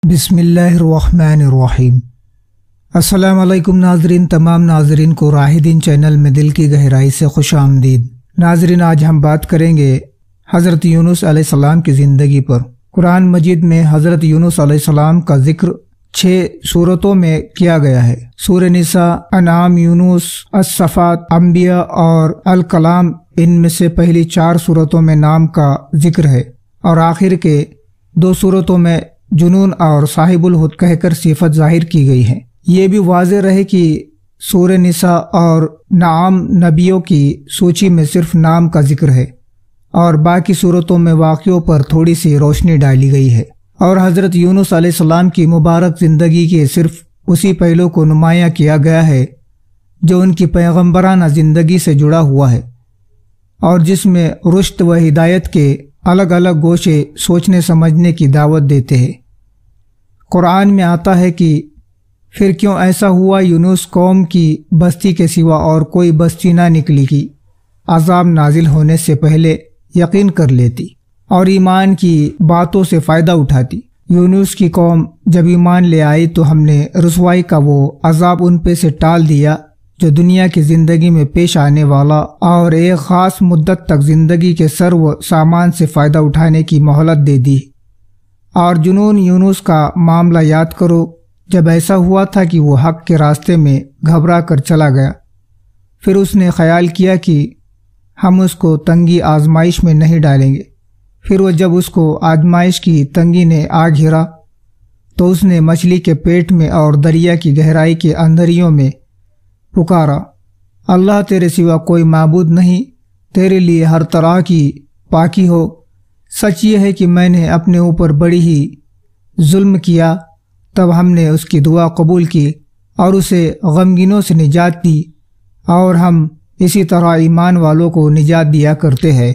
بسم اللہ الرحمن الرحیم۔ السلام علیکم ناظرین، تمام ناظرین کو راہ دین چینل میں دل کی گہرائی سے خوش آمدید۔ ناظرین، آج ہم بات کریں گے حضرت یونس علیہ السلام کی زندگی پر۔ قرآن مجید میں حضرت یونس علیہ السلام کا ذکر 6 سورتوں میں کیا گیا ہے۔ سورہ نساء، انعام، یونس، الصفات، انبیاء اور الکلام، ان میں سے پہلی 4 سورتوں میں نام کا ذکر ہے اور آخر کے 2 سورتوں میں جنون اور صاحب الحد کہہ کر صفت ظاہر کی گئی ہے۔ یہ بھی واضح رہے کہ سورہ نساء اور نعام نبیوں کی سوچی میں صرف نام کا ذکر ہے اور باقی سورتوں میں واقعوں پر تھوڑی سی روشنی ڈالی گئی ہے، اور حضرت یونس علیہ السلام کی مبارک زندگی کے صرف اسی پہلو کو نمایاں کیا گیا ہے جو ان کی پیغمبرانہ زندگی سے جڑا ہوا ہے اور جس میں رشد و ہدایت کے الگ الگ گوشے سوچنے سمجھنے کی دعوت دیتے ہیں۔ قرآن میں آتا ہے کہ پھر کیوں ایسا ہوا، یونس قوم کی بستی کے سوا اور کوئی بستی نہ نکلی کہ عذاب نازل ہونے سے پہلے یقین کر لیتی اور ایمان کی باتوں سے فائدہ اٹھاتی۔ یونس کی قوم جب ایمان لے آئی تو ہم نے رسوائی کا وہ عذاب ان پہ سے ٹال دیا جو دنیا کی زندگی میں پیش آنے والا، اور ایک خاص مدت تک زندگی کے سر و سامان سے فائدہ اٹھانے کی مہلت دے دی۔ اور جنون یونس کا معاملہ یاد کرو، جب ایسا ہوا تھا کہ وہ حق کے راستے میں گھبرا کر چلا گیا، پھر اس نے خیال کیا کہ ہم اس کو تنگی آزمائش میں نہیں ڈالیں گے۔ پھر وہ جب اس کو آزمائش کی تنگی نے آ گھیرا تو اس نے مچھلی کے پیٹ میں اور دریا کی گہرائی کے اندھیریوں میں پکارا، اللہ تیرے سوا کوئی معبود نہیں، تیرے لیے ہر طرح کی پاکی ہو۔ سچ یہ ہے کہ میں نے اپنے اوپر بڑی ہی ظلم کیا۔ تب ہم نے اس کی دعا قبول کی اور اسے غمگینوں سے نجات دی، اور ہم اسی طرح ایمان والوں کو نجات دیا کرتے ہیں۔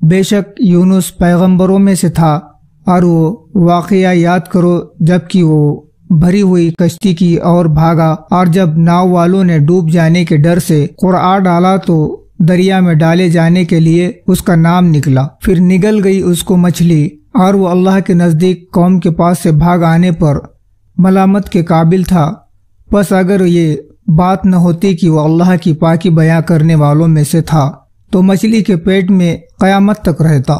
بے شک یونس پیغمبروں میں سے تھا، اور وہ واقعہ یاد کرو جب کہ وہ بھری ہوئی کشتی کی اور بھاگا، اور جب ناؤ والوں نے ڈوب جانے کے ڈر سے قرعہ ڈالا تو دریا میں ڈالے جانے کے لیے اس کا نام نکلا، پھر نگل گئی اس کو مچھلی، اور وہ اللہ کے نزدیک قوم کے پاس سے بھاگ آنے پر ملامت کے قابل تھا۔ بس اگر یہ بات نہ ہوتی کہ وہ اللہ کی پاکی بیان کرنے والوں میں سے تھا تو مچھلی کے پیٹ میں قیامت تک رہتا۔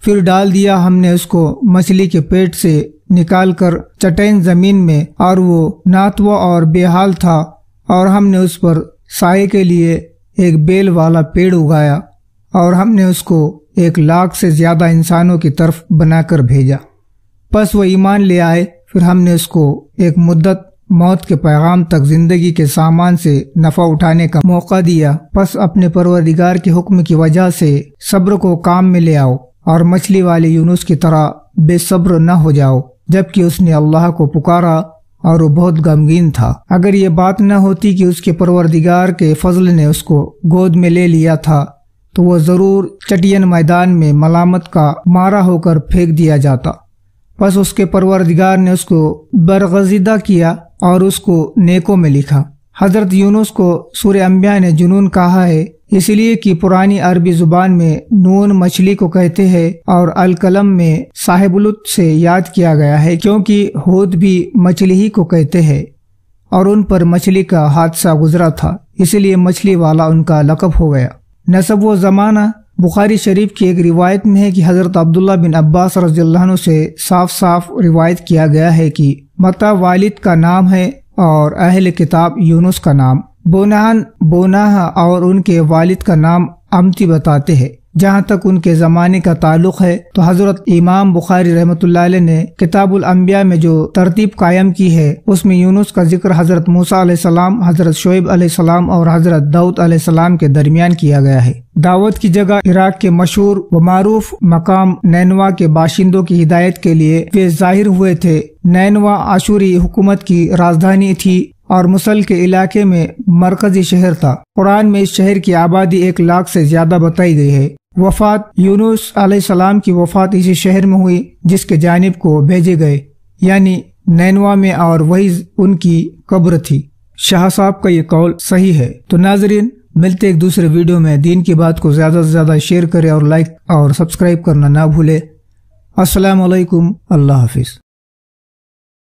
پھر ڈال دیا ہم نے اس کو مچھلی کے پیٹ سے نکال کر چٹین زمین میں، اور وہ ناتوا اور بے حال تھا، اور ہم نے اس پر سائے کے لیے ایک بیل والا پیڑ اگایا، اور ہم نے اس کو 1,00,000 سے زیادہ انسانوں کی طرف بنا کر بھیجا۔ پس وہ ایمان لے آئے، پھر ہم نے اس کو ایک مدت موت کے پیغام تک زندگی کے سامان سے نفع اٹھانے کا موقع دیا۔ پس اپنے پروردگار کے حکم کی وجہ سے صبر کو کام میں لے آؤ، اور مچھلی والے یونس کی طرح بے صبر نہ ہو جاؤ، جبکہ اس نے اللہ کو پکارا اور وہ بہت غمگین تھا۔ اگر یہ بات نہ ہوتی کہ اس کے پروردگار کے فضل نے اس کو گود میں لے لیا تھا تو وہ ضرور چٹین میدان میں ملامت کا مارا ہو کر پھینک دیا جاتا۔ پس اس کے پروردگار نے اس کو برگزیدہ کیا اور اس کو نیکوں میں لکھا۔ حضرت یونس کو سورہ انبیاء نے جنون کہا ہے، اس لیے کہ پرانی عربی زبان میں نون مچھلی کو کہتے ہیں، اور القلم میں صاحب الحد سے یاد کیا گیا ہے کیونکہ حوت بھی مچھلی ہی کو کہتے ہیں، اور ان پر مچھلی کا حادثہ گزرا تھا، اس لیے مچھلی والا ان کا لقب ہو گیا۔ نسب و زمانہ بخاری شریف کی ایک روایت میں ہے کہ حضرت عبداللہ بن عباس رضی اللہ عنہ سے صاف صاف روایت کیا گیا ہے کہ متا والد کا نام ہے اور اہل کتاب یونس کا نام بونہان بوناہ اور ان کے والد کا نام امتی بتاتے ہیں۔ جہاں تک ان کے زمانے کا تعلق ہے تو حضرت امام بخاری رحمۃ اللہ علیہ نے کتاب الانبیاء میں جو ترتیب قائم کی ہے اس میں یونس کا ذکر حضرت موسیٰ علیہ السلام، حضرت شعیب علیہ السلام اور حضرت داؤد علیہ السلام کے درمیان کیا گیا ہے۔ دعوت کی جگہ عراق کے مشہور و معروف مقام نینوا کے باشندوں کی ہدایت کے لیے وہ ظاہر ہوئے تھے۔ نینوا آشوری حکومت کی راجدھانی تھی اور موصل کے علاقے میں مرکزی شہر تھا۔ قرآن میں اس شہر کی آبادی 1,00,000 سے زیادہ بتائی گئی ہے۔ وفات یونس علیہ السلام کی وفات اسی شہر میں ہوئی جس کے جانب کو بھیجے گئے، یعنی نینوا میں، اور وہی ان کی قبر تھی۔ شاہ صاحب کا یہ قول صحیح ہے۔ تو ناظرین، ملتے ایک دوسرے ویڈیو میں۔ دین کی بات کو زیادہ سے زیادہ شیئر کریں اور لائک اور سبسکرائب کرنا نہ بھولے۔ السلام علیکم، اللہ حافظ۔